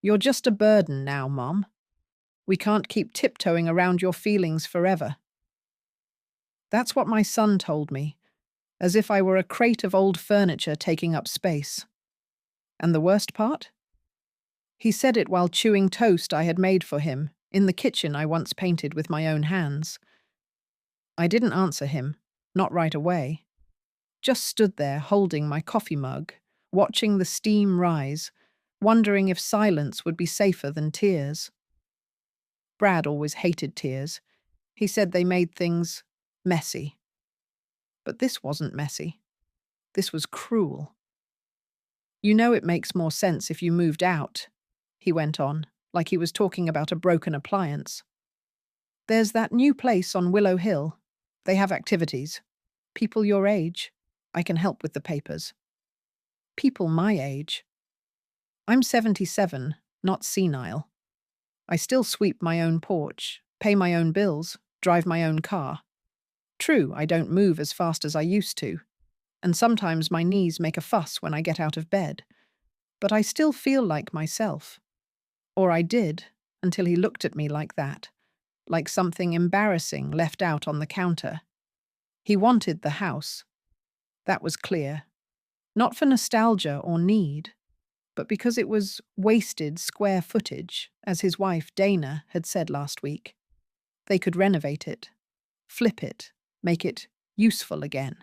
You're just a burden now, Mom. We can't keep tiptoeing around your feelings forever. That's what my son told me, as if I were a crate of old furniture taking up space. And the worst part? He said it while chewing toast I had made for him in the kitchen I once painted with my own hands. I didn't answer him, not right away. Just stood there holding my coffee mug, watching the steam rise, wondering if silence would be safer than tears. Brad always hated tears. He said they made things messy. But this wasn't messy. This was cruel. You know it makes more sense if you moved out, he went on, like he was talking about a broken appliance. There's that new place on Willow Hill. They have activities. People your age. I can help with the papers. People my age. I'm 77, not senile. I still sweep my own porch, pay my own bills, drive my own car. True, I don't move as fast as I used to, and sometimes my knees make a fuss when I get out of bed, but I still feel like myself. Or I did, until he looked at me like that, like something embarrassing left out on the counter. He wanted the house. That was clear. Not for nostalgia or need, but because it was wasted square footage, as his wife Dana had said last week. They could renovate it, flip it, make it useful again.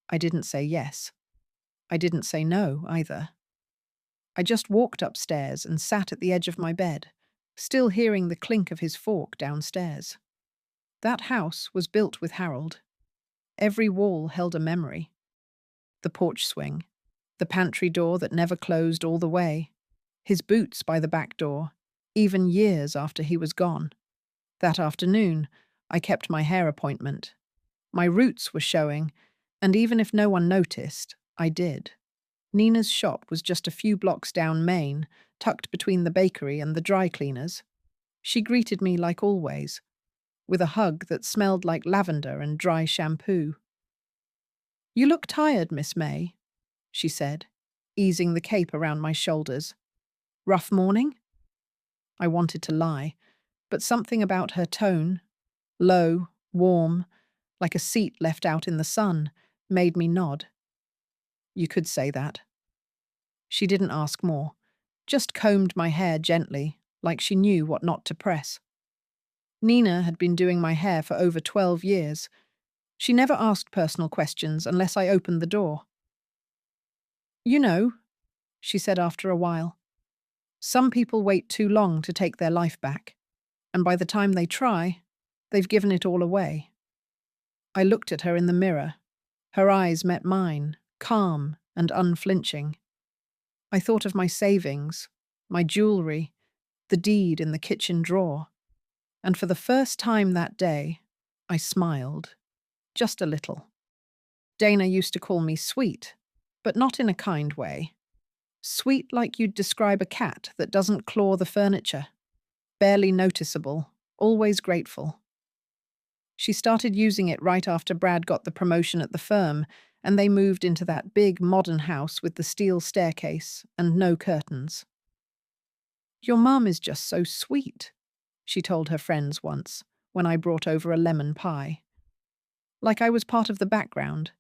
I didn't say yes. I didn't say no either. I just walked upstairs and sat at the edge of my bed, still hearing the clink of his fork downstairs. That house was built with Harold. Every wall held a memory. The porch swing, the pantry door that never closed all the way, his boots by the back door, even years after he was gone. That afternoon, I kept my hair appointment. My roots were showing, and even if no one noticed, I did. Nina's shop was just a few blocks down Main, tucked between the bakery and the dry cleaners. She greeted me like always, with a hug that smelled like lavender and dry shampoo. "You look tired, Miss May," she said, easing the cape around my shoulders. "Rough morning?" I wanted to lie, but something about her tone, low, warm, like a seat left out in the sun, made me nod. You could say that. She didn't ask more, just combed my hair gently, like she knew what not to press. Nina had been doing my hair for over 12 years. She never asked personal questions unless I opened the door. "You know," she said after a while, "some people wait too long to take their life back, and by the time they try, they've given it all away." I looked at her in the mirror. Her eyes met mine, calm and unflinching. I thought of my savings, my jewelry, the deed in the kitchen drawer, and for the first time that day, I smiled. Just a little. Dana used to call me sweet, but not in a kind way. Sweet like you'd describe a cat that doesn't claw the furniture. Barely noticeable, always grateful. She started using it right after Brad got the promotion at the firm, and they moved into that big modern house with the steel staircase and no curtains. "Your mum is just so sweet," she told her friends once, when I brought over a lemon pie. Like I was part of the background,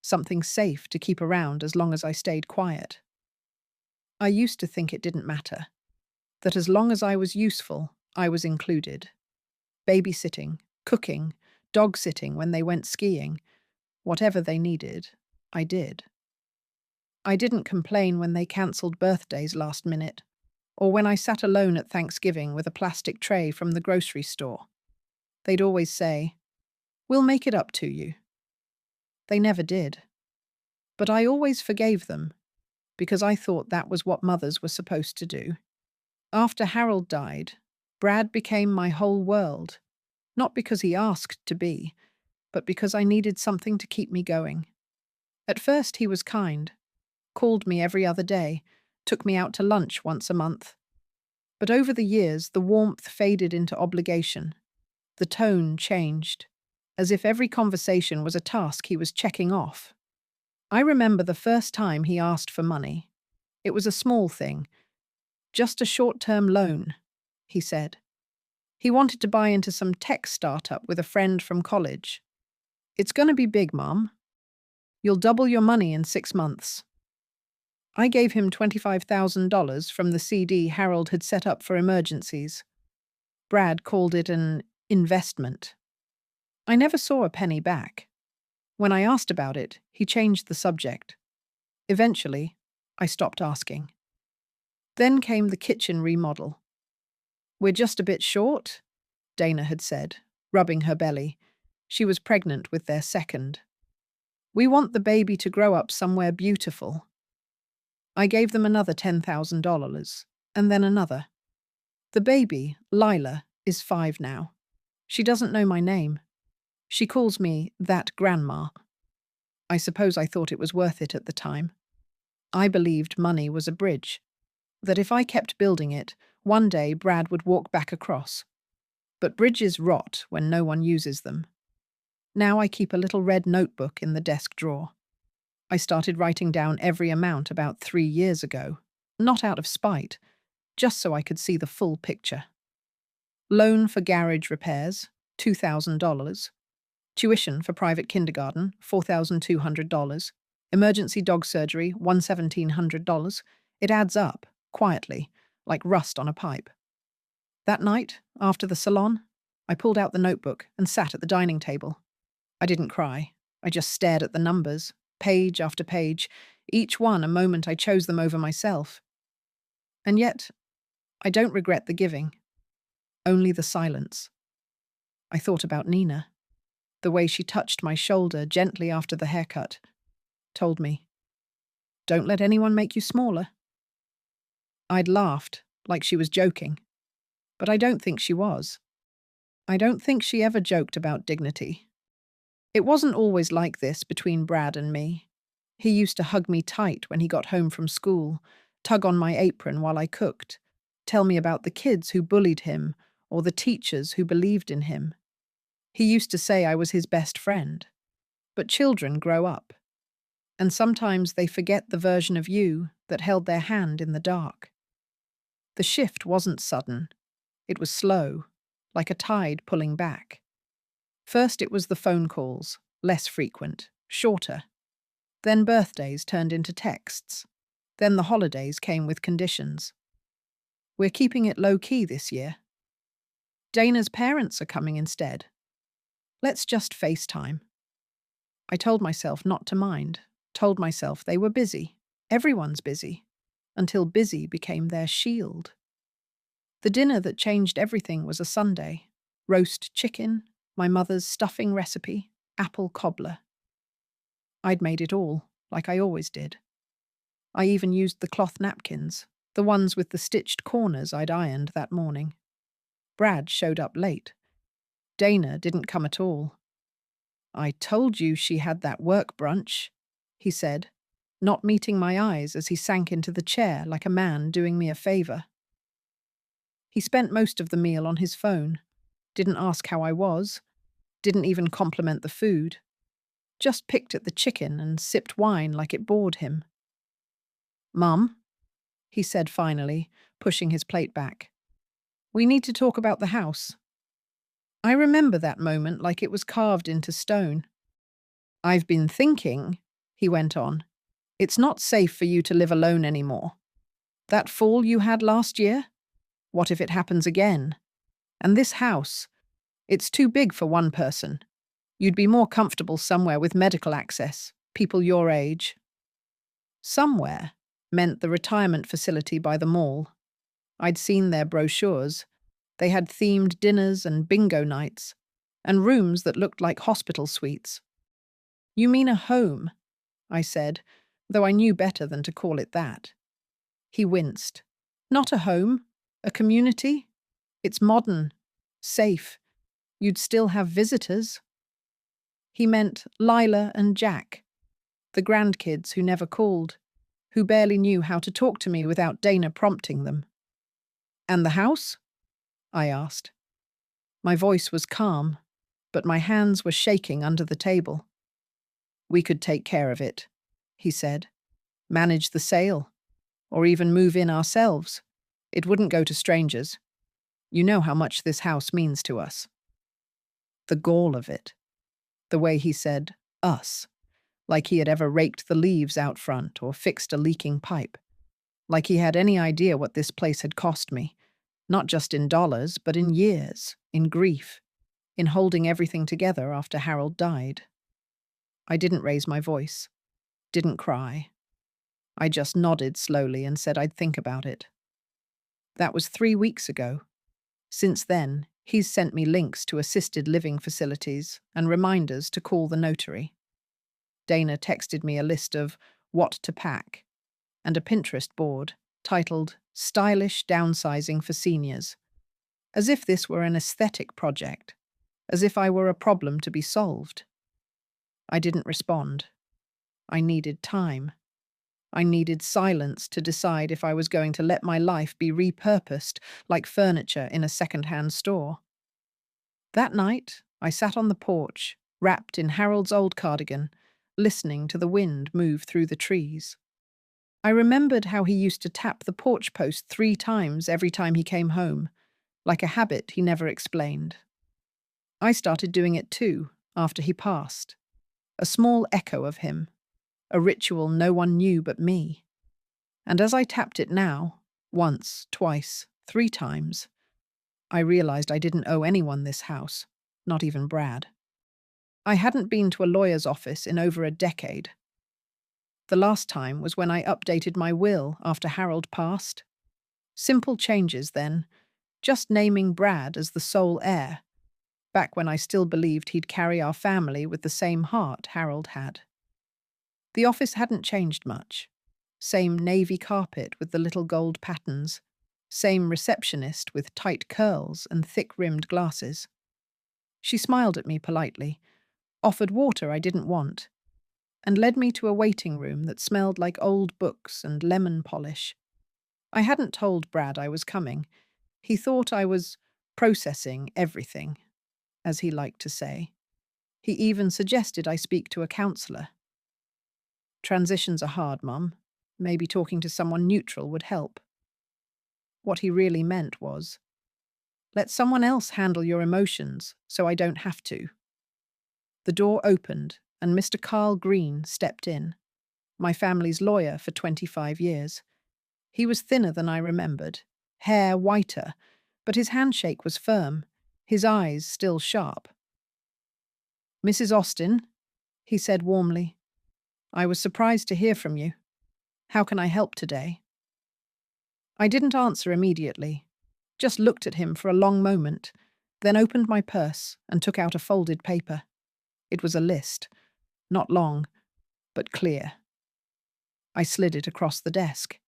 something safe to keep around as long as I stayed quiet. I used to think it didn't matter, that as long as I was useful, I was included. Babysitting, cooking, dog-sitting when they went skiing, whatever they needed, I did. I didn't complain when they cancelled birthdays last minute, or when I sat alone at Thanksgiving with a plastic tray from the grocery store. They'd always say, "We'll make it up to you." They never did. But I always forgave them, because I thought that was what mothers were supposed to do. After Harold died, Brad became my whole world, not because he asked to be, but because I needed something to keep me going. At first he was kind, called me every other day, took me out to lunch once a month. But over the years, the warmth faded into obligation. The tone changed, as if every conversation was a task he was checking off. I remember the first time he asked for money. It was a small thing, Just a short-term loan, he said. He wanted to buy into some tech startup with a friend from college. It's going to be big, Mom. You'll double your money in 6 months. I gave him $25,000 from the CD Harold had set up for emergencies. Brad called it an investment. I never saw a penny back. When I asked about it, he changed the subject. Eventually, I stopped asking. Then came the kitchen remodel. We're just a bit short, Dana had said, rubbing her belly. She was pregnant with their second. We want the baby to grow up somewhere beautiful. I gave them another $10,000, and then another. The baby, Lila, is 5 now. She doesn't know my name. She calls me that grandma. I suppose I thought it was worth it at the time. I believed money was a bridge, that if I kept building it, one day Brad would walk back across. But bridges rot when no one uses them. Now I keep a little red notebook in the desk drawer. I started writing down every amount about 3 years ago, not out of spite, just so I could see the full picture. Loan for garage repairs, $2,000. Tuition for private kindergarten, $4,200. Emergency dog surgery, $1,700. It adds up, quietly, like rust on a pipe. That night, after the salon, I pulled out the notebook and sat at the dining table. I didn't cry. I just stared at the numbers, page after page, each one a moment I chose them over myself. And yet, I don't regret the giving, only the silence. I thought about Nina. The way she touched my shoulder gently after the haircut, told me, "Don't let anyone make you smaller." I'd laughed, like she was joking, but I don't think she was. I don't think she ever joked about dignity. It wasn't always like this between Brad and me. He used to hug me tight when he got home from school, tug on my apron while I cooked, tell me about the kids who bullied him or the teachers who believed in him. He used to say I was his best friend. But children grow up, and sometimes they forget the version of you that held their hand in the dark. The shift wasn't sudden. It was slow, like a tide pulling back. First it was the phone calls, less frequent, shorter. Then birthdays turned into texts. Then the holidays came with conditions. We're keeping it low-key this year. Dana's parents are coming instead. Let's just FaceTime. I told myself not to mind, told myself they were busy. Everyone's busy, until busy became their shield. The dinner that changed everything was a Sunday. Roast chicken, my mother's stuffing recipe, apple cobbler. I'd made it all, like I always did. I even used the cloth napkins, the ones with the stitched corners I'd ironed that morning. Brad showed up late. Dana didn't come at all. "I told you she had that work brunch," he said, not meeting my eyes as he sank into the chair like a man doing me a favor. He spent most of the meal on his phone, didn't ask how I was, didn't even compliment the food, just picked at the chicken and sipped wine like it bored him. "Mum," he said finally, pushing his plate back, "we need to talk about the house." I remember that moment like it was carved into stone. "I've been thinking," he went on, "it's not safe for you to live alone anymore. That fall you had last year? What if it happens again? And this house, it's too big for one person. You'd be more comfortable somewhere with medical access, people your age." Somewhere meant the retirement facility by the mall. I'd seen their brochures. They had themed dinners and bingo nights, and rooms that looked like hospital suites. "You mean a home," I said, though I knew better than to call it that. He winced. "Not a home, a community. It's modern, safe. You'd still have visitors." He meant Lila and Jack, the grandkids who never called, who barely knew how to talk to me without Dana prompting them. "And the house?" I asked. My voice was calm, but my hands were shaking under the table. "We could take care of it," he said. "Manage the sale, or even move in ourselves. It wouldn't go to strangers. You know how much this house means to us. The gall of it. The way he said, us, like he had ever raked the leaves out front or fixed a leaking pipe. Like he had any idea what this place had cost me, not just in dollars, but in years, in grief, in holding everything together after Harold died. I didn't raise my voice, didn't cry. I just nodded slowly and said I'd think about it. That was 3 weeks ago. Since then, he's sent me links to assisted living facilities and reminders to call the notary. Dana texted me a list of what to pack and a Pinterest board titled Stylish Downsizing for Seniors, as if this were an aesthetic project, as if I were a problem to be solved. I didn't respond. I needed time. I needed silence to decide if I was going to let my life be repurposed like furniture in a second-hand store. That night, I sat on the porch, wrapped in Harold's old cardigan, listening to the wind move through the trees. I remembered how he used to tap the porch post 3 times every time he came home, like a habit he never explained. I started doing it too, after he passed. A small echo of him, a ritual no one knew but me. And as I tapped it now, once, twice, 3 times, I realized I didn't owe anyone this house, not even Brad. I hadn't been to a lawyer's office in over a decade. The last time was when I updated my will after Harold passed. Simple changes then, just naming Brad as the sole heir, back when I still believed he'd carry our family with the same heart Harold had. The office hadn't changed much. Same navy carpet with the little gold patterns, same receptionist with tight curls and thick-rimmed glasses. She smiled at me politely, offered water I didn't want, and led me to a waiting room that smelled like old books and lemon polish. I hadn't told Brad I was coming. He thought I was processing everything, as he liked to say. He even suggested I speak to a counselor. Transitions are hard, Mum. Maybe talking to someone neutral would help. What he really meant was, let someone else handle your emotions so I don't have to. The door opened and Mr. Carl Green stepped in, my family's lawyer for 25 years. He was thinner than I remembered, hair whiter, but his handshake was firm, his eyes still sharp. Mrs. Austin, he said warmly, I was surprised to hear from you. How can I help today? I didn't answer immediately, just looked at him for a long moment, then opened my purse and took out a folded paper. It was a list, not long, but clear. I slid it across the desk.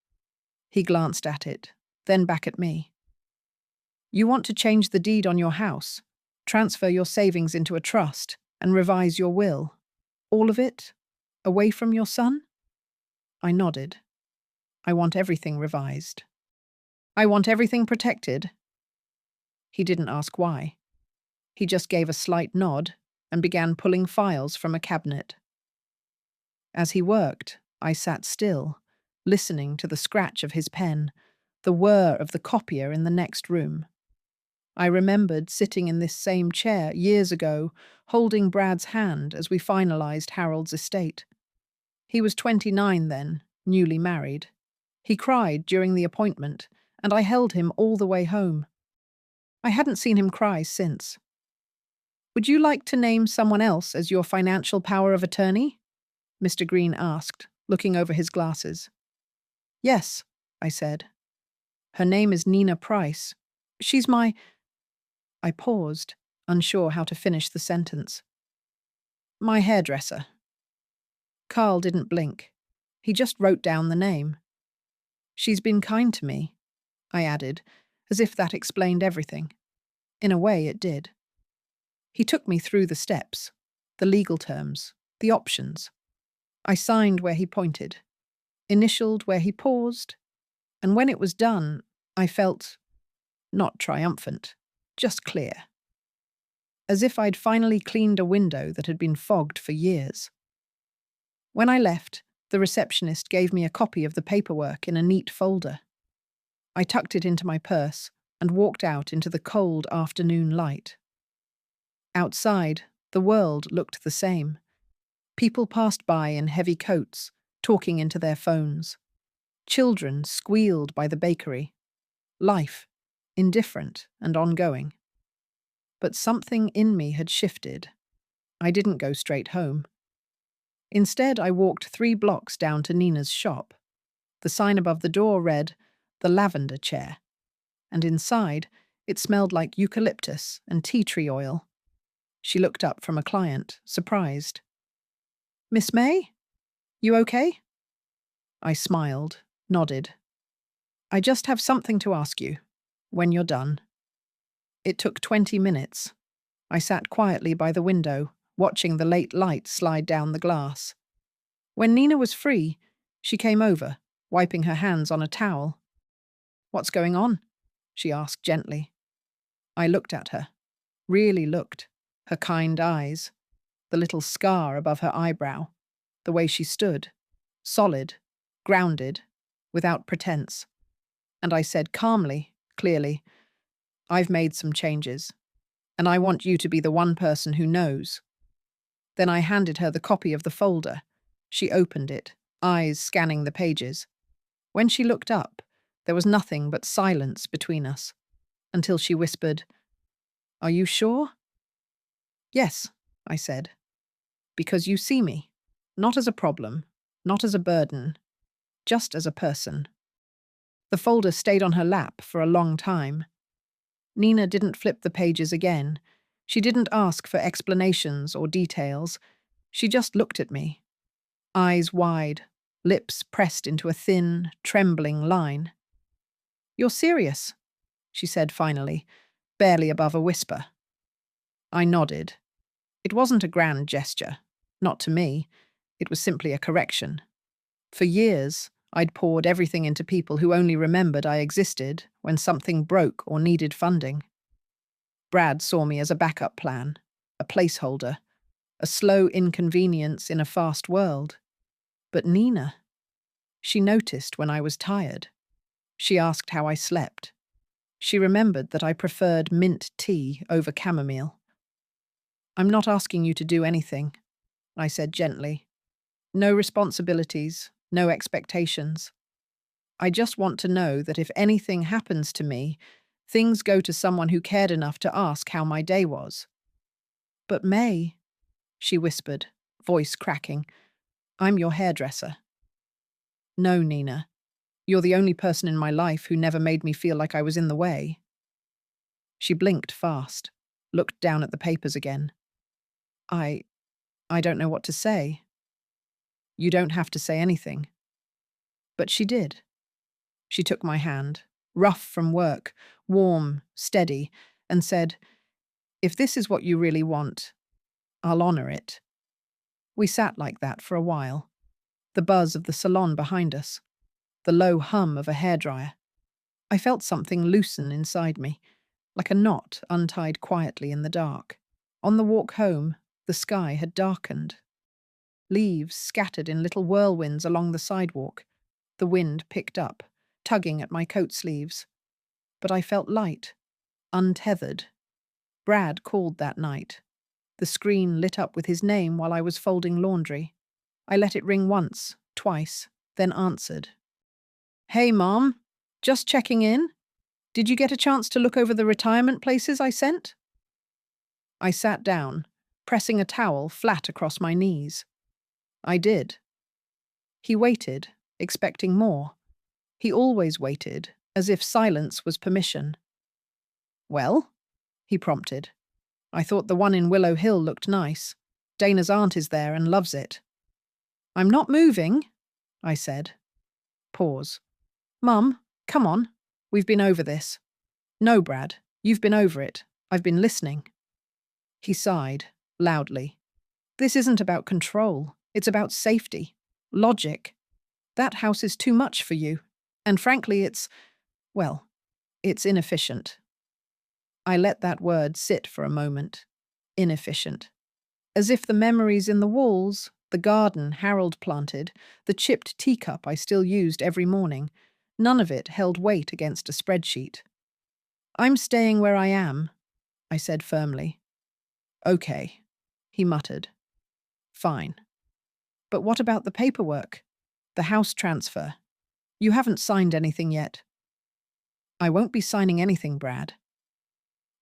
He glanced at it, then back at me. You want to change the deed on your house, transfer your savings into a trust, and revise your will. All of it? Away from your son? I nodded. I want everything revised. I want everything protected. He didn't ask why. He just gave a slight nod and began pulling files from a cabinet. As he worked, I sat still, listening to the scratch of his pen, the whir of the copier in the next room. I remembered sitting in this same chair years ago, holding Brad's hand as we finalized Harold's estate. He was 29 then, newly married. He cried during the appointment, and I held him all the way home. I hadn't seen him cry since. Would you like to name someone else as your financial power of attorney? Mr. Green asked, looking over his glasses. Yes, I said. Her name is Nina Price. She's my... I paused, unsure how to finish the sentence. My hairdresser. Carl didn't blink. He just wrote down the name. She's been kind to me, I added, as if that explained everything. In a way, it did. He took me through the steps, the legal terms, the options. I signed where he pointed, initialed where he paused, and when it was done, I felt not triumphant, just clear. As if I'd finally cleaned a window that had been fogged for years. When I left, the receptionist gave me a copy of the paperwork in a neat folder. I tucked it into my purse and walked out into the cold afternoon light. Outside, the world looked the same. People passed by in heavy coats, talking into their phones. Children squealed by the bakery. Life, indifferent and ongoing. But something in me had shifted. I didn't go straight home. Instead, I walked 3 blocks down to Nina's shop. The sign above the door read, "The Lavender Chair," and inside, it smelled like eucalyptus and tea tree oil. She looked up from a client, surprised. "Miss May? You okay?" I smiled, nodded. "I just have something to ask you, when you're done." It took 20 minutes. I sat quietly by the window, watching the late light slide down the glass. When Nina was free, she came over, wiping her hands on a towel. "What's going on?" she asked gently. I looked at her, really looked, her kind eyes, the little scar above her eyebrow, the way she stood, solid, grounded, without pretense. And I said calmly, clearly, "I've made some changes, and I want you to be the one person who knows." Then I handed her the copy of the folder. She opened it, eyes scanning the pages. When she looked up, there was nothing but silence between us, until she whispered, "Are you sure?" "Yes," I said, "because you see me, not as a problem, not as a burden, just as a person." The folder stayed on her lap for a long time. Nina didn't flip the pages again. She didn't ask for explanations or details. She just looked at me, eyes wide, lips pressed into a thin, trembling line. "You're serious," she said finally, barely above a whisper. I nodded. It wasn't a grand gesture. Not to me. It was simply a correction. For years, I'd poured everything into people who only remembered I existed when something broke or needed funding. Brad saw me as a backup plan, a placeholder, a slow inconvenience in a fast world. But Nina, she noticed when I was tired. She asked how I slept. She remembered that I preferred mint tea over chamomile. "I'm not asking you to do anything," I said gently. "No responsibilities, no expectations. I just want to know that if anything happens to me, things go to someone who cared enough to ask how my day was." "But May," she whispered, voice cracking, "I'm your hairdresser." "No, Nina. You're the only person in my life who never made me feel like I was in the way." She blinked fast, looked down at the papers again. I don't know what to say." "You don't have to say anything." But she did. She took my hand, rough from work, warm, steady, and said, "If this is what you really want, I'll honor it." We sat like that for a while, the buzz of the salon behind us, the low hum of a hairdryer. I felt something loosen inside me, like a knot untied quietly in the dark. On the walk home, the sky had darkened. Leaves scattered in little whirlwinds along the sidewalk. The wind picked up, tugging at my coat sleeves. But I felt light, untethered. Brad called that night. The screen lit up with his name while I was folding laundry. I let it ring once, twice, then answered. "Hey, Mom. Just checking in. Did you get a chance to look over the retirement places I sent?" I sat down, pressing a towel flat across my knees. I did. He waited, expecting more. He always waited, as if silence was permission. "Well?" he prompted. "I thought the one in Willow Hill looked nice. Dana's aunt is there and loves it." "I'm not moving," I said. Pause. "Mum, come on. We've been over this." "No, Brad, you've been over it. I've been listening." He sighed, loudly. "This isn't about control. It's about safety. Logic. That house is too much for you. And frankly, it's inefficient." I let that word sit for a moment. Inefficient. As if the memories in the walls, the garden Harold planted, the chipped teacup I still used every morning, None of it held weight against a spreadsheet. "I'm staying where I am," I said firmly. "Okay," he muttered. "Fine. But what about the paperwork? The house transfer? You haven't signed anything yet." "I won't be signing anything, Brad."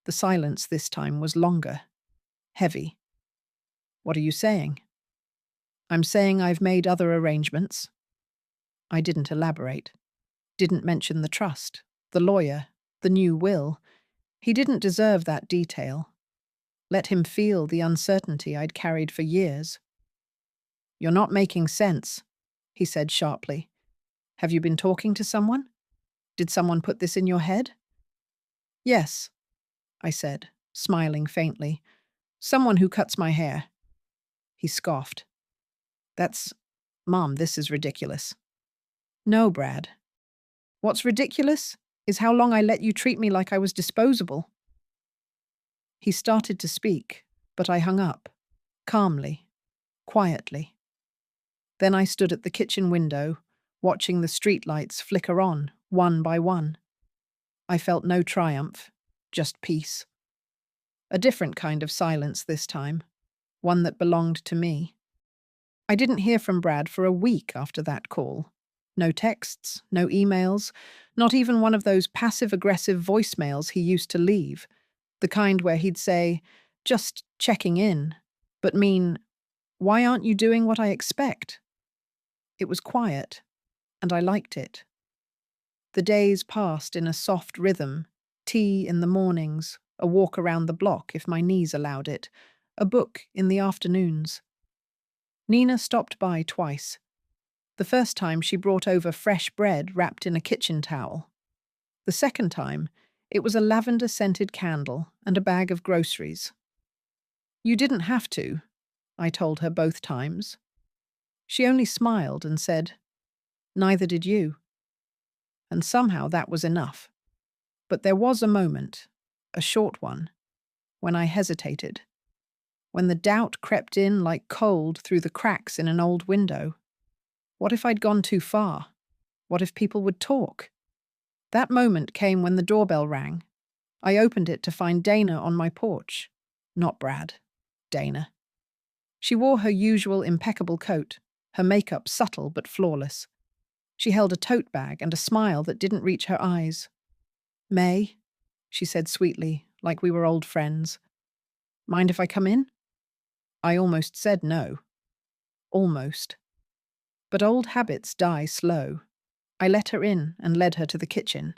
The silence this time was longer, heavy. "What are you saying?" "I'm saying I've made other arrangements." I didn't elaborate. Didn't mention the trust, the lawyer, the new will. He didn't deserve that detail. Let him feel the uncertainty I'd carried for years. "You're not making sense," he said sharply. "Have you been talking to someone? Did someone put this in your head?" "Yes," I said, smiling faintly. "Someone who cuts my hair." He scoffed. Mom, this is ridiculous." "No, Brad. What's ridiculous is how long I let you treat me like I was disposable." He started to speak, but I hung up, calmly, quietly. Then I stood at the kitchen window, watching the streetlights flicker on, one by one. I felt no triumph, just peace. A different kind of silence this time, one that belonged to me. I didn't hear from Brad for a week after that call. No texts, no emails, not even one of those passive-aggressive voicemails he used to leave, the kind where he'd say, "Just checking in," but mean, "Why aren't you doing what I expect?" It was quiet, and I liked it. The days passed in a soft rhythm, tea in the mornings, a walk around the block if my knees allowed it, a book in the afternoons. Nina stopped by twice. The first time she brought over fresh bread wrapped in a kitchen towel. The second time, it was a lavender-scented candle and a bag of groceries. "You didn't have to," I told her both times. She only smiled and said, "Neither did you." And somehow that was enough. But there was a moment, a short one, when I hesitated, when the doubt crept in like cold through the cracks in an old window. What if I'd gone too far? What if people would talk? That moment came when the doorbell rang. I opened it to find Dana on my porch. Not Brad. Dana. She wore her usual impeccable coat, her makeup subtle but flawless. She held a tote bag and a smile that didn't reach her eyes. "May," she said sweetly, like we were old friends. "Mind if I come in?" I almost said no. Almost. But old habits die slow. I let her in and led her to the kitchen.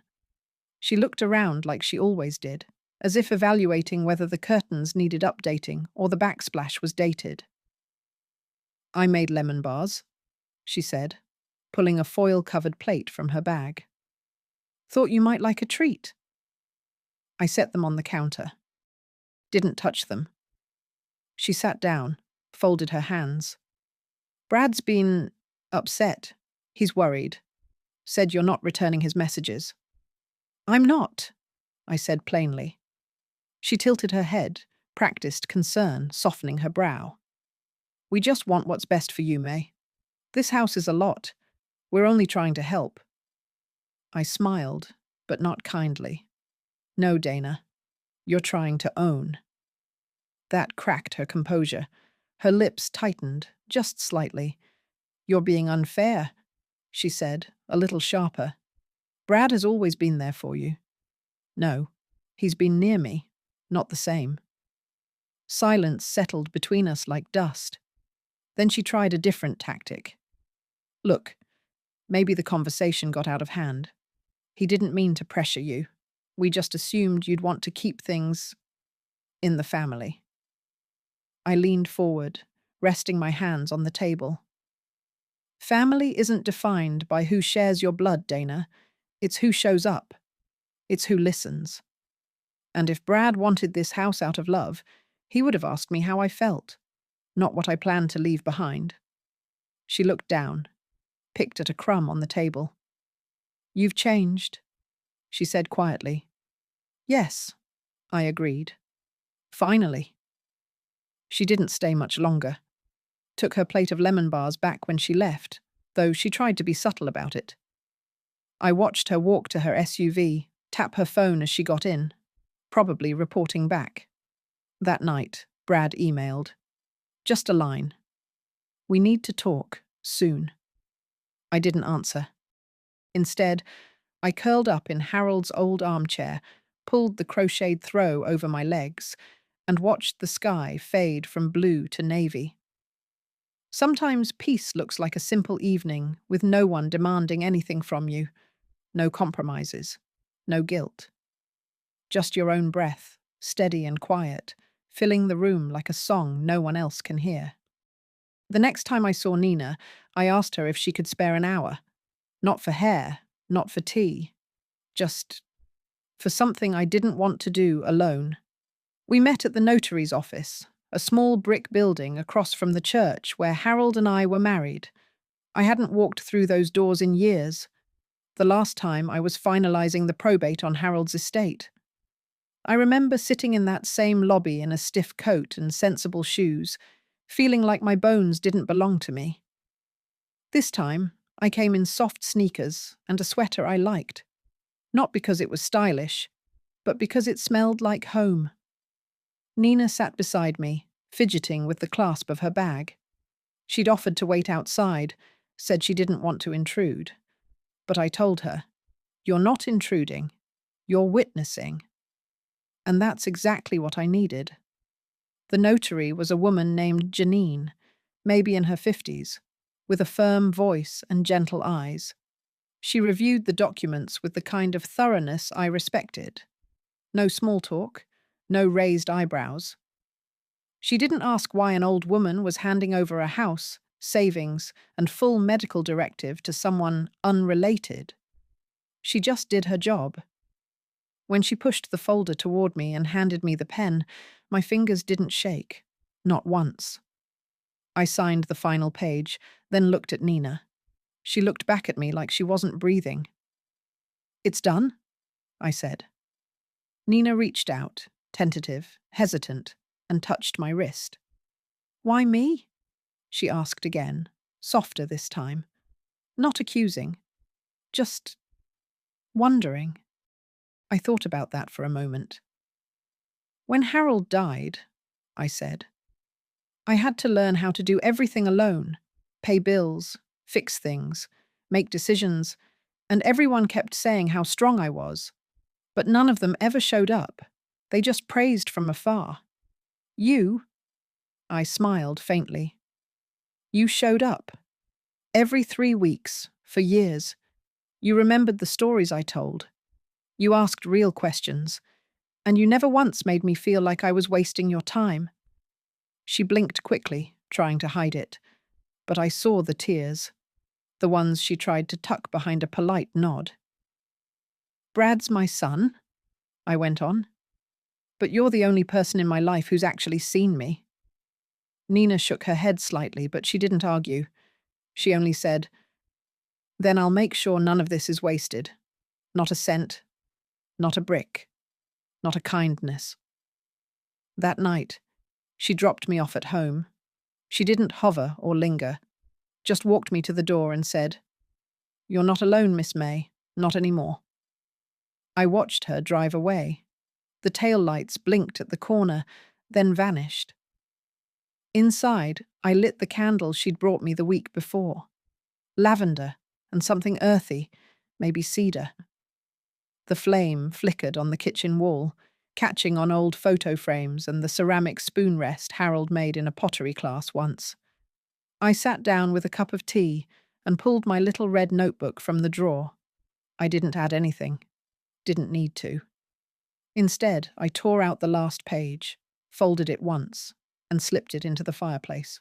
She looked around like she always did, as if evaluating whether the curtains needed updating or the backsplash was dated. "I made lemon bars," she said, pulling a foil-covered plate from her bag. "Thought you might like a treat." I set them on the counter. Didn't touch them. She sat down, folded her hands. "Brad's been upset. He's worried. Said you're not returning his messages." "I'm not," I said plainly. She tilted her head, practiced concern, softening her brow. "We just want what's best for you, May. This house is a lot. We're only trying to help." I smiled, but not kindly. "No, Dana. You're trying to own." That cracked her composure. Her lips tightened, just slightly. "You're being unfair," she said, a little sharper. "Brad has always been there for you." "No, he's been near me, not the same." Silence settled between us like dust. Then she tried a different tactic. "Look, maybe the conversation got out of hand. He didn't mean to pressure you. We just assumed you'd want to keep things in the family." I leaned forward, resting my hands on the table. "Family isn't defined by who shares your blood, Dana. It's who shows up. It's who listens. And if Brad wanted this house out of love, he would have asked me how I felt, not what I planned to leave behind." She looked down, picked at a crumb on the table. "You've changed," she said quietly. "Yes," I agreed. "Finally." She didn't stay much longer. Took her plate of lemon bars back when she left, though she tried to be subtle about it. I watched her walk to her SUV, tap her phone as she got in, probably reporting back. That night, Brad emailed. Just a line. "We need to talk, soon." I didn't answer. Instead, I curled up in Harold's old armchair, pulled the crocheted throw over my legs, and watched the sky fade from blue to navy. Sometimes peace looks like a simple evening with no one demanding anything from you, no compromises, no guilt. Just your own breath, steady and quiet, filling the room like a song no one else can hear. The next time I saw Nina, I asked her if she could spare an hour. Not for hair, not for tea, just for something I didn't want to do alone. We met at the notary's office, a small brick building across from the church where Harold and I were married. I hadn't walked through those doors in years. The last time I was finalizing the probate on Harold's estate. I remember sitting in that same lobby in a stiff coat and sensible shoes, feeling like my bones didn't belong to me. This time, I came in soft sneakers and a sweater I liked. Not because it was stylish, but because it smelled like home. Nina sat beside me, fidgeting with the clasp of her bag. She'd offered to wait outside, said she didn't want to intrude. But I told her, "You're not intruding, you're witnessing." And that's exactly what I needed. The notary was a woman named Janine, maybe in her 50s, with a firm voice and gentle eyes. She reviewed the documents with the kind of thoroughness I respected. No small talk, no raised eyebrows. She didn't ask why an old woman was handing over a house, savings, and full medical directive to someone unrelated. She just did her job. When she pushed the folder toward me and handed me the pen, my fingers didn't shake, not once. I signed the final page, then looked at Nina. She looked back at me like she wasn't breathing. "It's done?" I said. Nina reached out, tentative, hesitant, and touched my wrist. "Why me?" she asked again, softer this time. Not accusing, just wondering. I thought about that for a moment. "When Harold died," I said, "I had to learn how to do everything alone, pay bills, fix things, make decisions, and everyone kept saying how strong I was. But none of them ever showed up. They just praised from afar. You," I smiled faintly, "you showed up. Every 3 weeks, for years. You remembered the stories I told. You asked real questions, and you never once made me feel like I was wasting your time." She blinked quickly, trying to hide it, but I saw the tears, the ones she tried to tuck behind a polite nod. "Brad's my son," I went on, "but you're the only person in my life who's actually seen me." Nina shook her head slightly, but she didn't argue. She only said, "Then I'll make sure none of this is wasted. Not a cent, not a brick, not a kindness." That night, she dropped me off at home. She didn't hover or linger, just walked me to the door and said, "You're not alone, Miss May, not anymore." I watched her drive away. The taillights blinked at the corner, then vanished. Inside, I lit the candle she'd brought me the week before. Lavender and something earthy, maybe cedar. The flame flickered on the kitchen wall, catching on old photo frames and the ceramic spoon rest Harold made in a pottery class once. I sat down with a cup of tea and pulled my little red notebook from the drawer. I didn't add anything. Didn't need to. Instead, I tore out the last page, folded it once, and slipped it into the fireplace.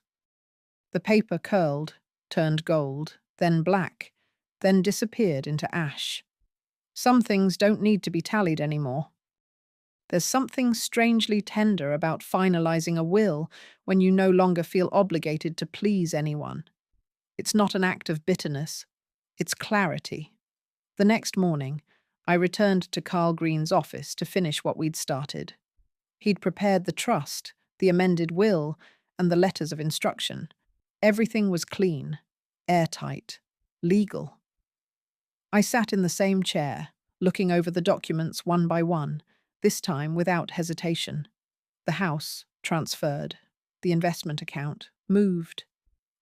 The paper curled, turned gold, then black, then disappeared into ash. Some things don't need to be tallied anymore. There's something strangely tender about finalizing a will when you no longer feel obligated to please anyone. It's not an act of bitterness, it's clarity. The next morning, I returned to Carl Green's office to finish what we'd started. He'd prepared the trust, the amended will, and the letters of instruction. Everything was clean, airtight, legal. I sat in the same chair, looking over the documents one by one, this time without hesitation. The house transferred, the investment account moved,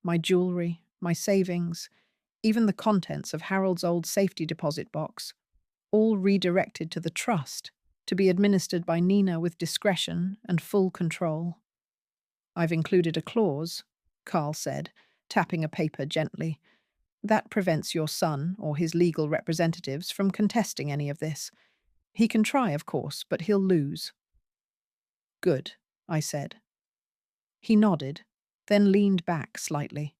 my jewelry, my savings, even the contents of Harold's old safety deposit box, all redirected to the trust, to be administered by Nina with discretion and full control. I've included a clause, Carl said, tapping a paper gently. That prevents your son or his legal representatives from contesting any of this. He can try, of course, but he'll lose. Good, I said. He nodded, then leaned back slightly.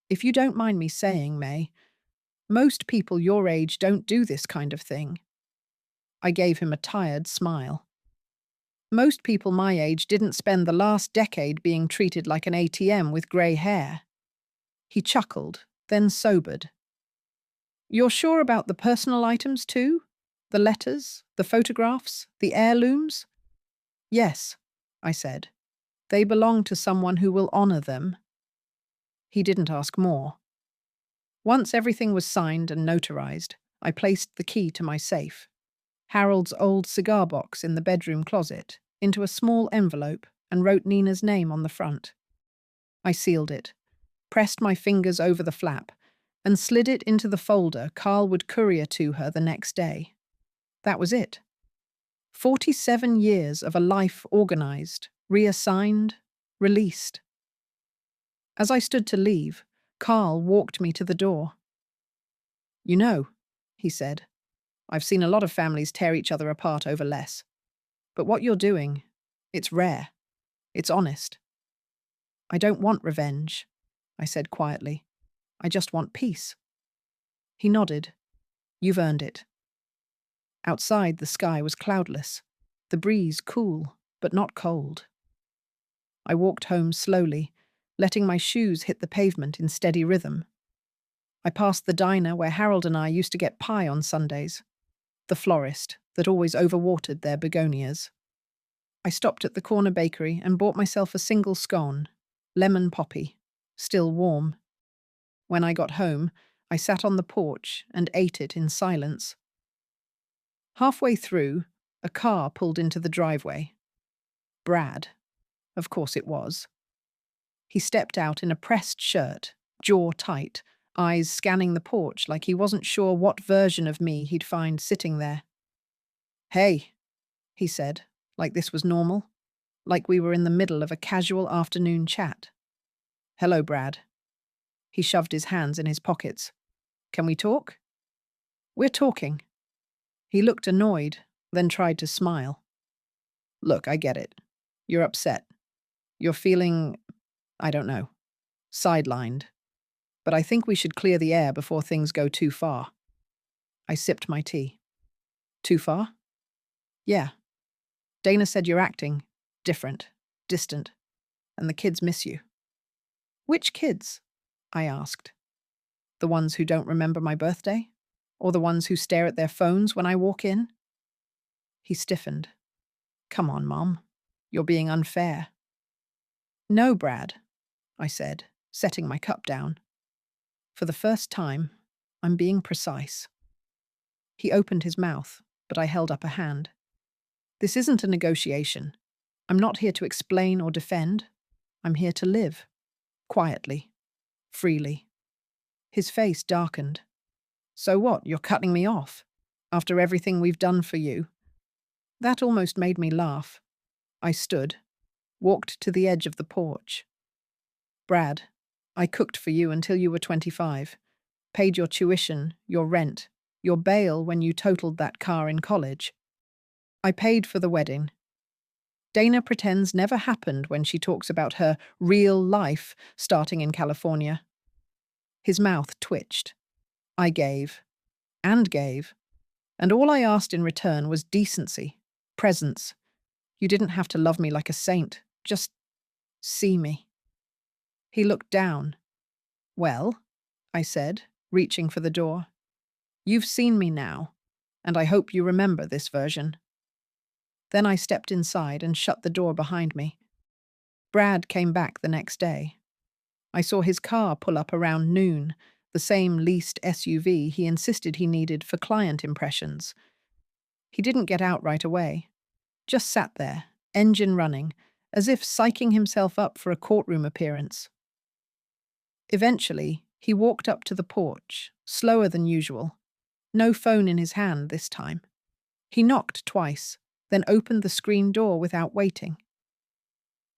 If you don't mind me saying, May, most people your age don't do this kind of thing. I gave him a tired smile. Most people my age didn't spend the last decade being treated like an ATM with grey hair. He chuckled, then sobered. You're sure about the personal items too? The letters, the photographs, the heirlooms? Yes, I said. They belong to someone who will honour them. He didn't ask more. Once everything was signed and notarized, I placed the key to my safe, Harold's old cigar box in the bedroom closet, into a small envelope and wrote Nina's name on the front. I sealed it, pressed my fingers over the flap, and slid it into the folder Carl would courier to her the next day. That was it. 47 years of a life organized, reassigned, released. As I stood to leave, Carl walked me to the door. You know, he said, I've seen a lot of families tear each other apart over less. But what you're doing, it's rare. It's honest. I don't want revenge, I said quietly. I just want peace. He nodded. You've earned it. Outside, the sky was cloudless, the breeze cool, but not cold. I walked home slowly, letting my shoes hit the pavement in steady rhythm. I passed the diner where Harold and I used to get pie on Sundays, the florist that always overwatered their begonias. I stopped at the corner bakery and bought myself a single scone, lemon poppy, still warm. When I got home, I sat on the porch and ate it in silence. Halfway through, a car pulled into the driveway. Brad. Of course it was. He stepped out in a pressed shirt, jaw tight, eyes scanning the porch like he wasn't sure what version of me he'd find sitting there. Hey, he said, like this was normal, like we were in the middle of a casual afternoon chat. Hello, Brad. He shoved his hands in his pockets. Can we talk? We're talking. He looked annoyed, then tried to smile. Look, I get it. You're upset. You're feeling, I don't know, sidelined. But I think we should clear the air before things go too far. I sipped my tea. Too far? Yeah. Dana said you're acting different, distant, and the kids miss you. Which kids? I asked. The ones who don't remember my birthday? Or the ones who stare at their phones when I walk in? He stiffened. Come on, Mom. You're being unfair. No, Brad, I said, setting my cup down. For the first time, I'm being precise. He opened his mouth, but I held up a hand. This isn't a negotiation. I'm not here to explain or defend. I'm here to live. Quietly. Freely. His face darkened. So what, you're cutting me off? After everything we've done for you? That almost made me laugh. I stood, walked to the edge of the porch. Brad, I cooked for you until you were 25, paid your tuition, your rent, your bail when you totaled that car in college. I paid for the wedding. Dana pretends never happened when she talks about her real life starting in California. His mouth twitched. I gave. And gave. And all I asked in return was decency, presence. You didn't have to love me like a saint. Just see me. He looked down. Well, I said, reaching for the door. You've seen me now, and I hope you remember this version. Then I stepped inside and shut the door behind me. Brad came back the next day. I saw his car pull up around noon, the same leased SUV he insisted he needed for client impressions. He didn't get out right away, just sat there, engine running, as if psyching himself up for a courtroom appearance. Eventually, he walked up to the porch, slower than usual. No phone in his hand this time. He knocked twice, then opened the screen door without waiting.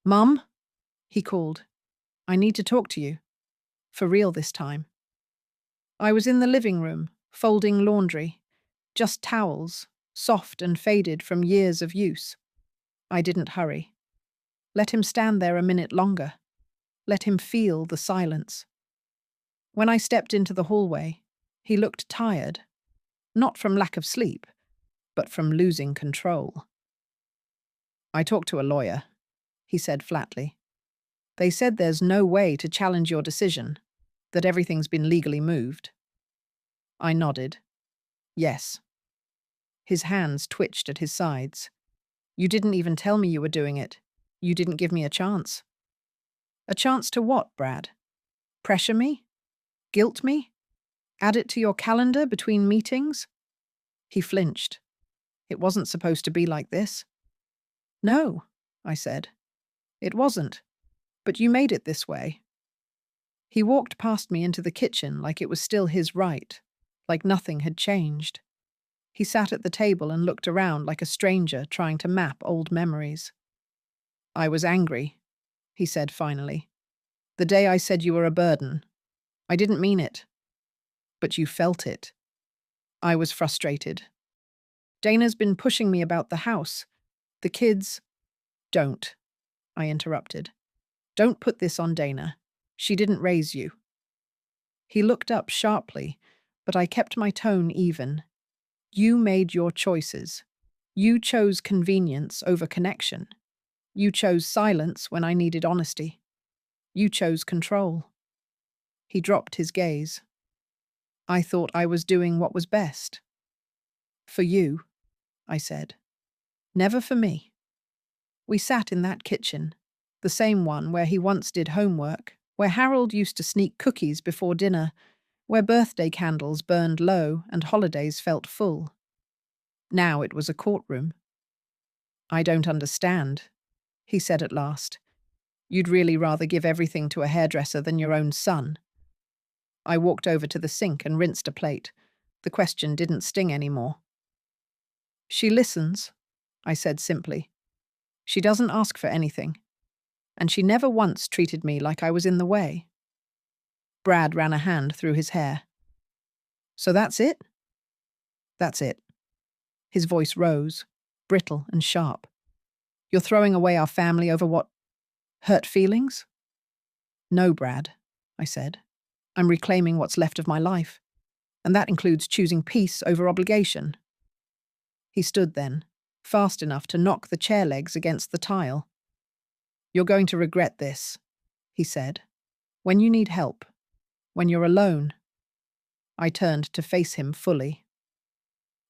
"Mum?" he called. "I need to talk to you. For real this time." I was in the living room, folding laundry. Just towels, soft and faded from years of use. I didn't hurry. Let him stand there a minute longer. Let him feel the silence. When I stepped into the hallway, he looked tired. Not from lack of sleep, but from losing control. "I talked to a lawyer," he said flatly. "They said there's no way to challenge your decision, that everything's been legally moved." I nodded. Yes. His hands twitched at his sides. "You didn't even tell me you were doing it. You didn't give me a chance." "A chance to what, Brad? Pressure me? Guilt me? Add it to your calendar between meetings?" He flinched. "It wasn't supposed to be like this." "No," I said. "It wasn't. But you made it this way." He walked past me into the kitchen like it was still his right, like nothing had changed. He sat at the table and looked around like a stranger trying to map old memories. "I was angry," he said finally. "The day I said you were a burden. I didn't mean it. But you felt it." I was frustrated. "Dana's been pushing me about the house. The kids—" "Don't," I interrupted. "Don't put this on Dana. She didn't raise you." He looked up sharply, but I kept my tone even. "You made your choices. You chose convenience over connection. You chose silence when I needed honesty. You chose control." He dropped his gaze. "I thought I was doing what was best." "For you," I said. "Never for me." We sat in that kitchen, the same one where he once did homework, where Harold used to sneak cookies before dinner, where birthday candles burned low and holidays felt full. Now it was a courtroom. "I don't understand," he said at last. "You'd really rather give everything to a hairdresser than your own son." I walked over to the sink and rinsed a plate. The question didn't sting anymore. "She listens," I said simply. "She doesn't ask for anything. And she never once treated me like I was in the way." Brad ran a hand through his hair. "So that's it?" "That's it." His voice rose, brittle and sharp. "You're throwing away our family over what? Hurt feelings?" "No, Brad," I said. "I'm reclaiming what's left of my life. And that includes choosing peace over obligation." He stood then, fast enough to knock the chair legs against the tile. "You're going to regret this," he said. "When you need help. When you're alone." I turned to face him fully.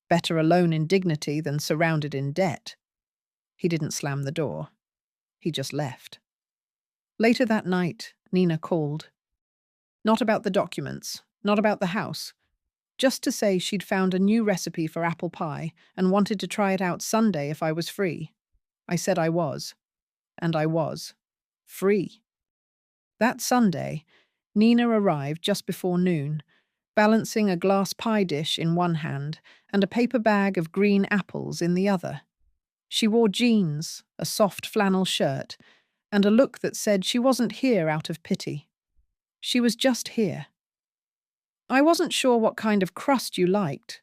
Better alone in dignity than surrounded in debt. He didn't slam the door. He just left. Later that night, Nina called. Not about the documents, not about the house. Just to say she'd found a new recipe for apple pie and wanted to try it out Sunday if I was free. I said I was. And I was. Free. That Sunday, Nina arrived just before noon, balancing a glass pie dish in one hand and a paper bag of green apples in the other. She wore jeans, a soft flannel shirt, and a look that said she wasn't here out of pity. She was just here. "I wasn't sure what kind of crust you liked,"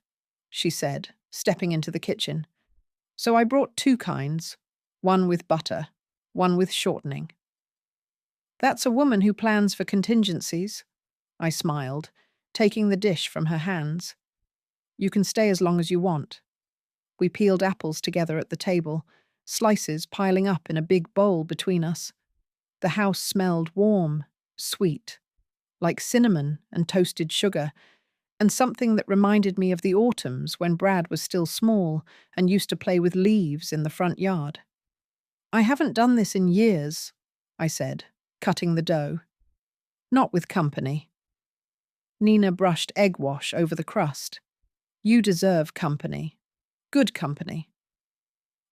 she said, stepping into the kitchen. "So I brought two kinds, one with butter, one with shortening." "That's a woman who plans for contingencies," I smiled, taking the dish from her hands. "You can stay as long as you want." We peeled apples together at the table, slices piling up in a big bowl between us. The house smelled warm, sweet, like cinnamon and toasted sugar, and something that reminded me of the autumns when Brad was still small and used to play with leaves in the front yard. "I haven't done this in years," I said, cutting the dough. "Not with company." Nina brushed egg wash over the crust. You deserve company. Good company.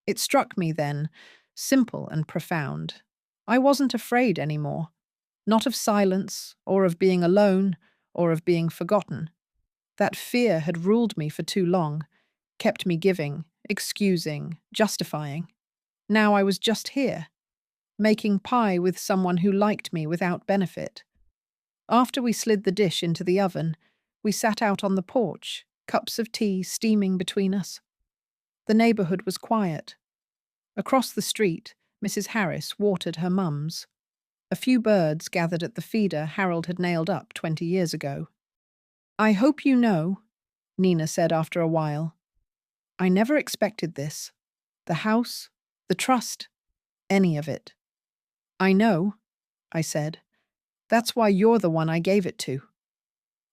It struck me then, simple and profound. I wasn't afraid anymore. Not of silence, or of being alone, or of being forgotten. That fear had ruled me for too long, kept me giving, excusing, justifying. Now I was just here, making pie with someone who liked me without benefit. After we slid the dish into the oven, we sat out on the porch, cups of tea steaming between us. The neighborhood was quiet. Across the street, Mrs. Harris watered her mums. A few birds gathered at the feeder Harold had nailed up 20 years ago. I hope you know, Nina said after a while. I never expected this. The house, the trust, any of it. I know, I said. That's why you're the one I gave it to.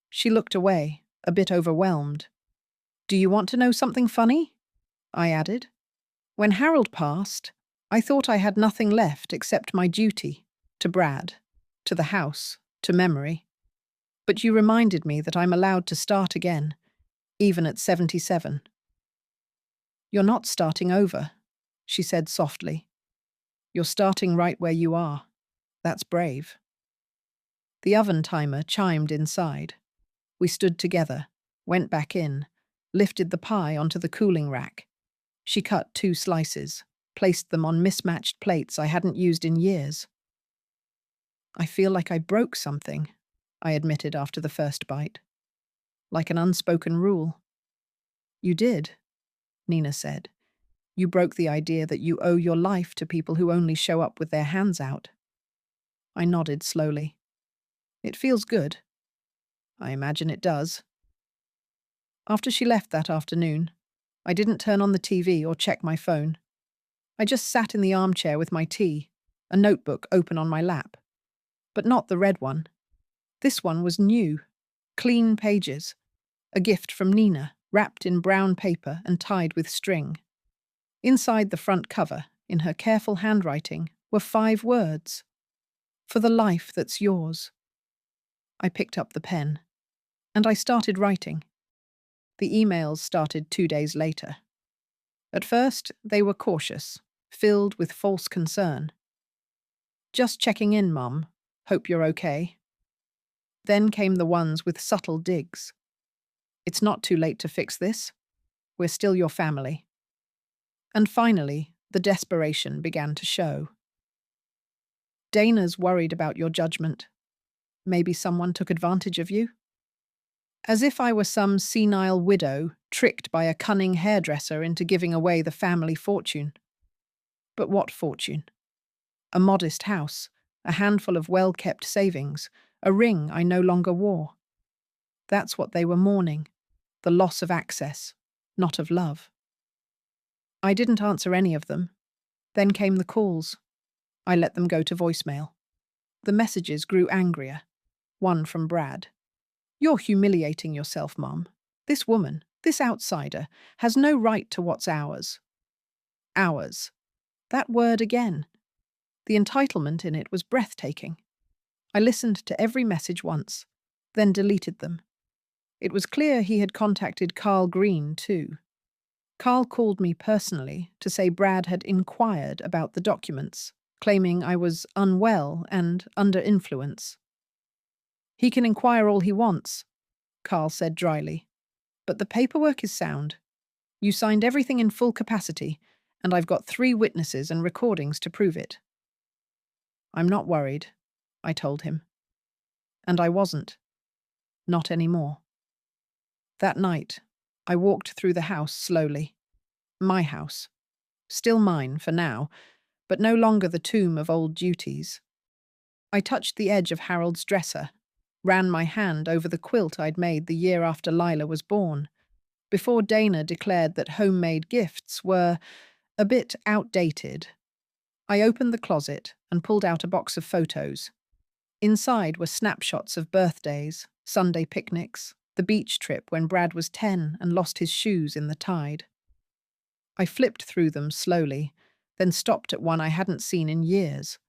She looked away, a bit overwhelmed. Do you want to know something funny? I added. When Harold passed, I thought I had nothing left except my duty, to Brad, to the house, to memory. But you reminded me that I'm allowed to start again, even at 77. You're not starting over, she said softly. You're starting right where you are. That's brave. The oven timer chimed inside. We stood together, went back in, lifted the pie onto the cooling rack. She cut 2 slices, placed them on mismatched plates I hadn't used in years. I feel like I broke something, I admitted after the first bite. Like an unspoken rule. You did, Nina said. You broke the idea that you owe your life to people who only show up with their hands out. I nodded slowly. It feels good. I imagine it does. After she left that afternoon, I didn't turn on the TV or check my phone. I just sat in the armchair with my tea, a notebook open on my lap. But not the red one. This one was new, clean pages, a gift from Nina, wrapped in brown paper and tied with string. Inside the front cover, in her careful handwriting, were 5 words. For the life that's yours. I picked up the pen, and I started writing. The emails started 2 days later. At first, they were cautious, filled with false concern. Just checking in, Mum. Hope you're okay. Then came the ones with subtle digs. It's not too late to fix this. We're still your family. And finally, the desperation began to show. Dana's worried about your judgment. Maybe someone took advantage of you? As if I were some senile widow tricked by a cunning hairdresser into giving away the family fortune. But what fortune? A modest house, a handful of well-kept savings, a ring I no longer wore. That's what they were mourning, the loss of access, not of love. I didn't answer any of them. Then came the calls. I let them go to voicemail. The messages grew angrier. One from Brad. You're humiliating yourself, Mum. This woman, this outsider, has no right to what's ours. Ours. That word again. The entitlement in it was breathtaking. I listened to every message once, then deleted them. It was clear he had contacted Carl Green, too. Carl called me personally to say Brad had inquired about the documents, claiming I was unwell and under influence. He can inquire all he wants, Carl said dryly. But the paperwork is sound. You signed everything in full capacity, and I've got 3 witnesses and recordings to prove it. I'm not worried, I told him. And I wasn't. Not anymore. That night, I walked through the house slowly. My house. Still mine for now, but no longer the tomb of old duties. I touched the edge of Harold's dresser, ran my hand over the quilt I'd made the year after Lila was born, before Dana declared that homemade gifts were a bit outdated. I opened the closet and pulled out a box of photos. Inside were snapshots of birthdays, Sunday picnics, the beach trip when Brad was 10 and lost his shoes in the tide. I flipped through them slowly, then stopped at one I hadn't seen in years.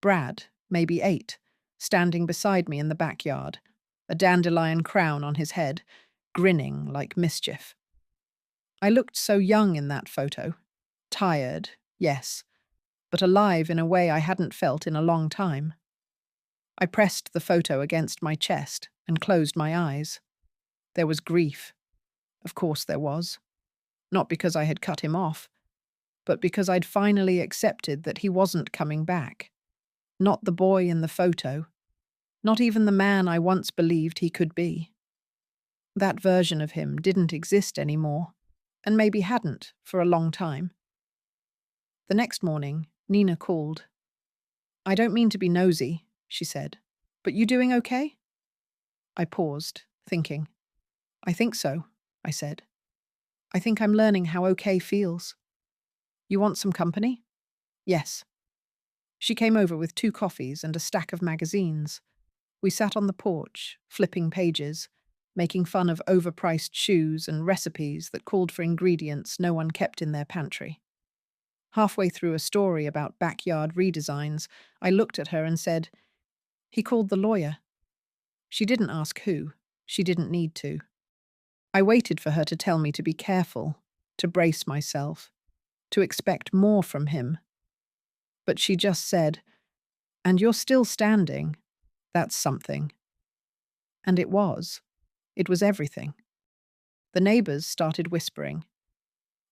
Brad, maybe 8, standing beside me in the backyard, a dandelion crown on his head, grinning like mischief. I looked so young in that photo. Tired, yes, but alive in a way I hadn't felt in a long time. I pressed the photo against my chest and closed my eyes. There was grief. Of course there was. Not because I had cut him off, but because I'd finally accepted that he wasn't coming back. Not the boy in the photo. Not even the man I once believed he could be. That version of him didn't exist anymore, and maybe hadn't for a long time. The next morning, Nina called. "I don't mean to be nosy," she said, "but you doing okay?" I paused, thinking. "I think so," I said. "I think I'm learning how okay feels." "You want some company?" "Yes." She came over with 2 coffees and a stack of magazines. We sat on the porch, flipping pages, making fun of overpriced shoes and recipes that called for ingredients no one kept in their pantry. Halfway through a story about backyard redesigns, I looked at her and said, "He called the lawyer." She didn't ask who. She didn't need to. I waited for her to tell me to be careful, to brace myself, to expect more from him. But she just said, "And you're still standing. That's something." And it was. It was everything. The neighbours started whispering.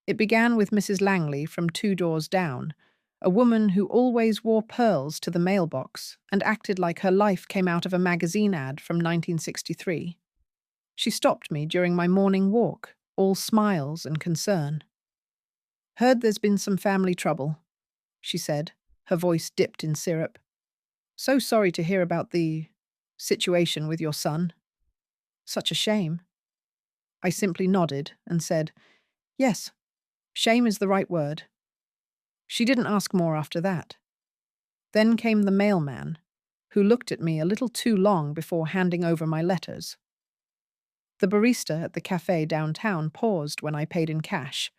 It began with Mrs. Langley from 2 doors down, a woman who always wore pearls to the mailbox and acted like her life came out of a magazine ad from 1963. She stopped me during my morning walk, all smiles and concern. "Heard there's been some family trouble," she said, her voice dipped in syrup. "So sorry to hear about the situation with your son. Such a shame." I simply nodded and said, "Yes, shame is the right word." She didn't ask more after that. Then came the mailman, who looked at me a little too long before handing over my letters. The barista at the cafe downtown paused when I paid in cash,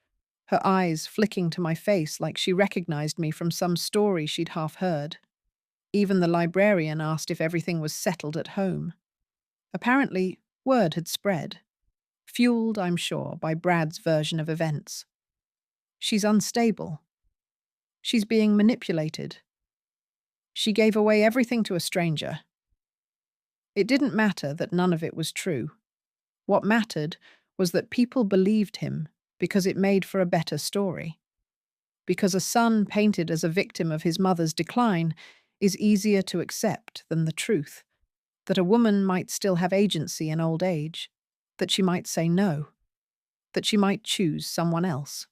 her eyes flicking to my face like she recognized me from some story she'd half heard. Even the librarian asked if everything was settled at home. Apparently, word had spread, fueled, I'm sure, by Brad's version of events. She's unstable. She's being manipulated. She gave away everything to a stranger. It didn't matter that none of it was true. What mattered was that people believed him because it made for a better story. Because a son painted as a victim of his mother's decline is easier to accept than the truth, that a woman might still have agency in old age, that she might say no, that she might choose someone else.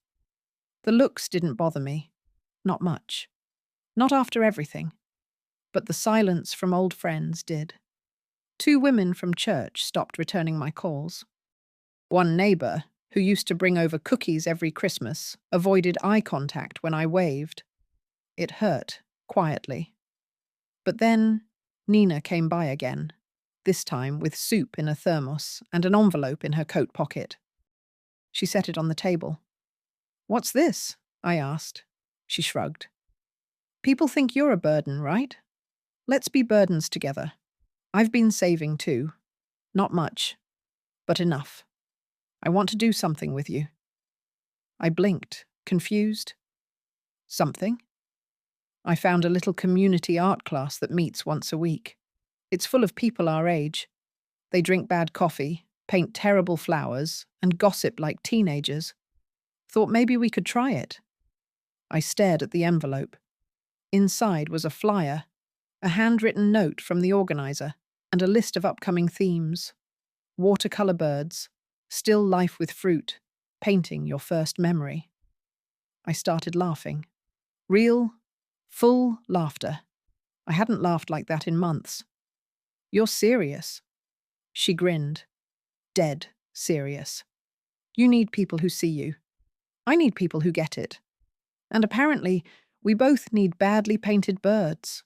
The looks didn't bother me, not much. Not after everything. But the silence from old friends did. 2 women from church stopped returning my calls. One neighbour, who used to bring over cookies every Christmas, avoided eye contact when I waved. It hurt, quietly. But then Nina came by again, this time with soup in a thermos and an envelope in her coat pocket. She set it on the table. "What's this?" I asked. She shrugged. "People think you're a burden, right? Let's be burdens together. I've been saving too. Not much, but enough. I want to do something with you." I blinked, confused. "Something?" "I found a little community art class that meets once a week. It's full of people our age. They drink bad coffee, paint terrible flowers, and gossip like teenagers. Thought maybe we could try it." I stared at the envelope. Inside was a flyer, a handwritten note from the organizer, and a list of upcoming themes. Watercolor birds, still life with fruit, painting your first memory. I started laughing. Real, full laughter. I hadn't laughed like that in months. "You're serious?" She grinned. Dead serious. "You need people who see you. I need people who get it. And apparently, we both need badly painted birds."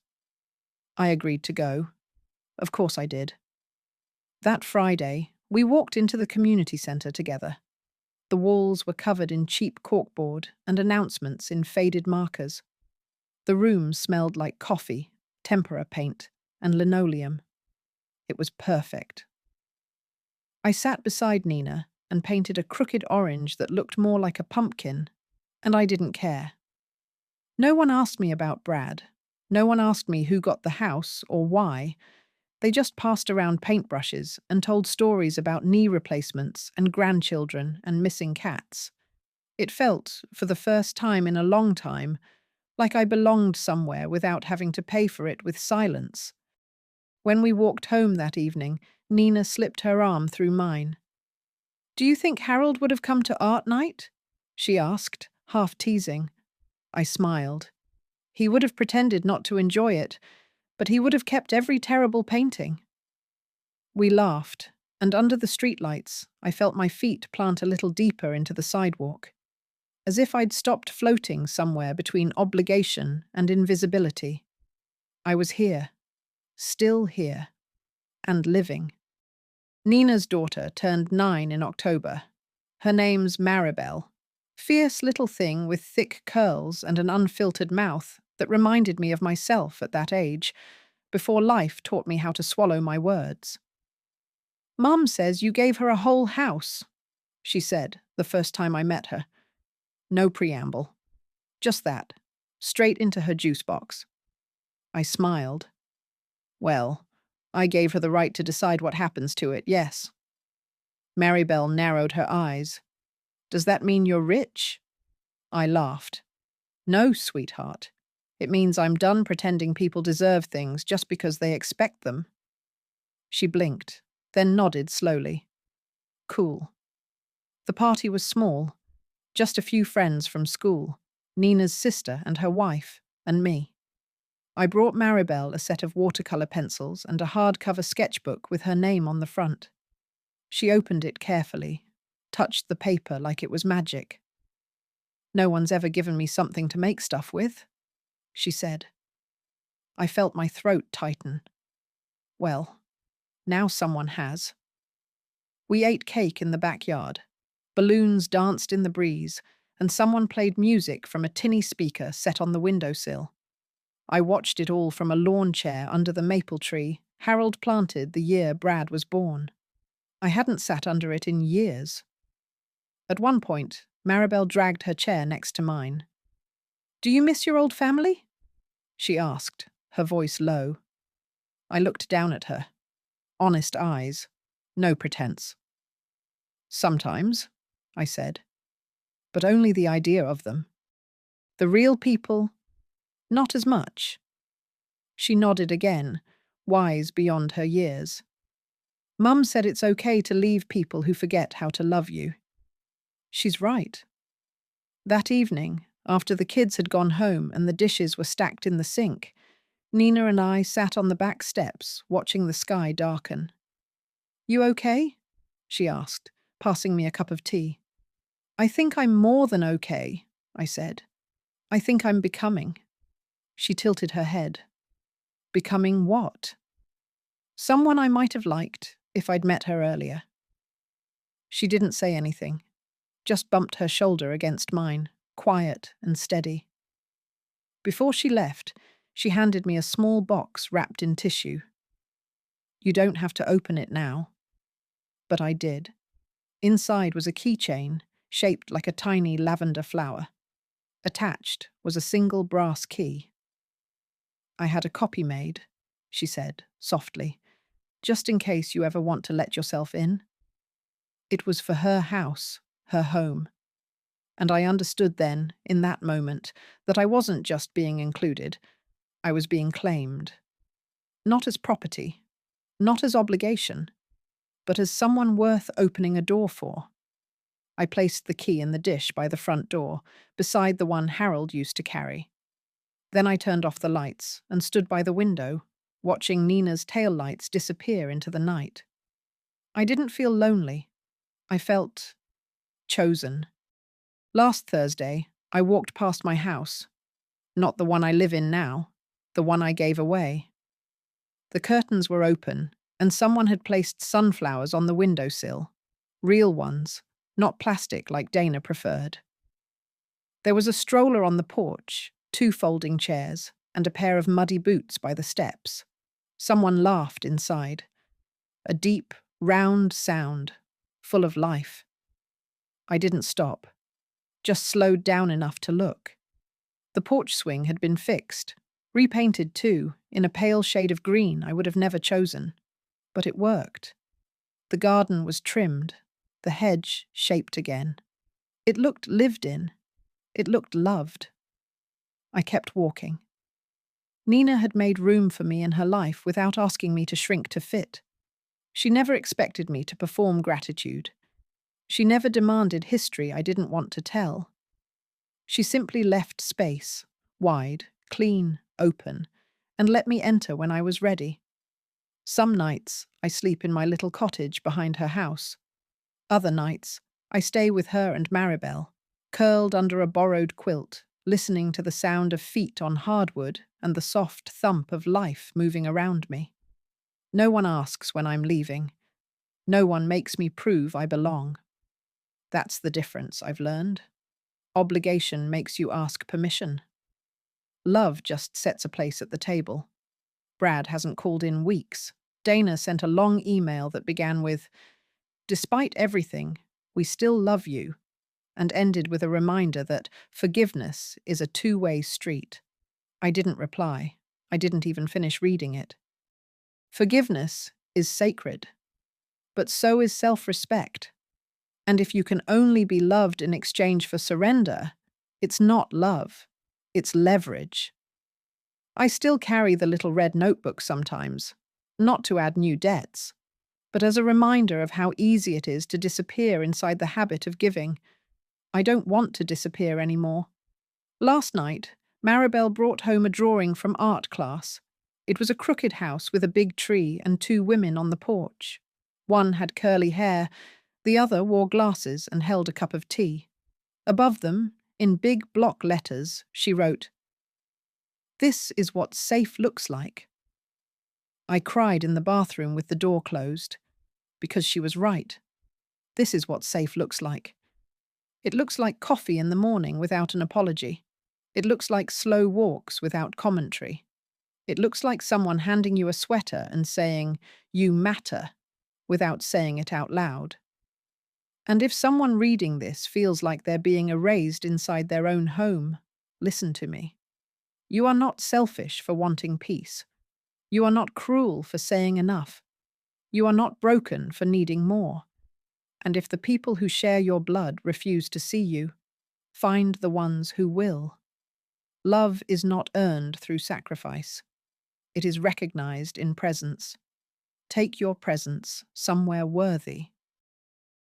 I agreed to go. Of course I did. That Friday, we walked into the community centre together. The walls were covered in cheap corkboard and announcements in faded markers. The room smelled like coffee, tempera paint, and linoleum. It was perfect, I sat beside Nina and painted a crooked orange that looked more like a pumpkin, and I didn't care. No one asked me about Brad. No one asked me who got the house or why. They just passed around paintbrushes and told stories about knee replacements and grandchildren and missing cats. It felt, for the first time in a long time, like I belonged somewhere without having to pay for it with silence. When we walked home that evening, Nina slipped her arm through mine. "Do you think Harold would have come to art night?" she asked, half teasing. I smiled. He would have pretended not to enjoy it, but he would have kept every terrible painting. We laughed, and under the streetlights, I felt my feet plant a little deeper into the sidewalk, as if I'd stopped floating somewhere between obligation and invisibility. I was here, still here, and living. Nina's daughter turned 9 in October. Her name's Maribel. Fierce little thing with thick curls and an unfiltered mouth that reminded me of myself at that age, before life taught me how to swallow my words. "Mum says you gave her a whole house," she said the first time I met her. No preamble. Just that, straight into her juice box. I smiled. "Well, I gave her the right to decide what happens to it, yes." Maribel narrowed her eyes. "Does that mean you're rich?" I laughed. "No, sweetheart. It means I'm done pretending people deserve things just because they expect them." She blinked, then nodded slowly. "Cool." The party was small, just a few friends from school, Nina's sister and her wife, and me. I brought Maribel a set of watercolor pencils and a hardcover sketchbook with her name on the front. She opened it carefully, touched the paper like it was magic. "No one's ever given me something to make stuff with," she said. I felt my throat tighten. Well, now someone has. We ate cake in the backyard. Balloons danced in the breeze, and someone played music from a tinny speaker set on the windowsill. I watched it all from a lawn chair under the maple tree Harold planted the year Brad was born. I hadn't sat under it in years. At one point, Maribel dragged her chair next to mine. "Do you miss your old family?" she asked, her voice low. I looked down at her. Honest eyes. No pretense. "Sometimes," I said. "But only the idea of them. The real people, not as much." She nodded again, wise beyond her years. "Mum said it's okay to leave people who forget how to love you." She's right. That evening, after the kids had gone home and the dishes were stacked in the sink, Nina and I sat on the back steps, watching the sky darken. "You okay?" she asked, passing me a cup of tea. "I think I'm more than okay," I said. "I think I'm becoming." She tilted her head. "Becoming what?" "Someone I might have liked if I'd met her earlier." She didn't say anything, just bumped her shoulder against mine, quiet and steady. Before she left, she handed me a small box wrapped in tissue. "You don't have to open it now." But I did. Inside was a keychain, shaped like a tiny lavender flower. Attached was a single brass key. "I had a copy made," she said, softly, "just in case you ever want to let yourself in." It was for her house, her home. And I understood then, in that moment, that I wasn't just being included. I was being claimed. Not as property, not as obligation, but as someone worth opening a door for. I placed the key in the dish by the front door, beside the one Harold used to carry. Then I turned off the lights and stood by the window, watching Nina's taillights disappear into the night. I didn't feel lonely. I felt chosen. Last Thursday, I walked past my house. Not the one I live in now, the one I gave away. The curtains were open, and someone had placed sunflowers on the windowsill. Real ones, not plastic like Dana preferred. There was a stroller on the porch, 2 folding chairs, and a pair of muddy boots by the steps. Someone laughed inside. A deep, Round sound, full of life. I didn't stop, just slowed down enough to look. The porch swing had been fixed, repainted too, in a pale shade of green I would have never chosen. But it worked. The garden was trimmed, the hedge shaped again. It looked lived in. It looked loved. I kept walking. Nina had made room for me in her life without asking me to shrink to fit. She never expected me to perform gratitude. She never demanded history I didn't want to tell. She simply left space, wide, clean, open, and let me enter when I was ready. Some nights, I sleep in my little cottage behind her house. Other nights, I stay with her and Maribel, curled under a borrowed quilt, listening to the sound of feet on hardwood and the soft thump of life moving around me. No one asks when I'm leaving. No one makes me prove I belong. That's the difference, I've learned. Obligation makes you ask permission. Love just sets a place at the table. Brad hasn't called in weeks. Dana sent a long email that began with, "Despite everything, we still love you," and ended with a reminder that forgiveness is a two-way street. I didn't reply. I didn't even finish reading it. Forgiveness is sacred, but so is self-respect. And if you can only be loved in exchange for surrender, it's not love, it's leverage. I still carry the little red notebook sometimes, not to add new debts, but as a reminder of how easy it is to disappear inside the habit of giving. I don't want to disappear anymore. Last night, Maribel brought home a drawing from art class. It was a crooked house with a big tree and two women on the porch. One had curly hair, the other wore glasses and held a cup of tea. Above them, in big block letters, she wrote, "This is what safe looks like." I cried in the bathroom with the door closed, because she was right. This is what safe looks like. It looks like coffee in the morning without an apology. It looks like slow walks without commentary. It looks like someone handing you a sweater and saying, "You matter," without saying it out loud. And if someone reading this feels like they're being erased inside their own home, listen to me. You are not selfish for wanting peace. You are not cruel for saying enough. You are not broken for needing more. And if the people who share your blood refuse to see you, find the ones who will. Love is not earned through sacrifice. It is recognized in presence. Take your presence somewhere worthy.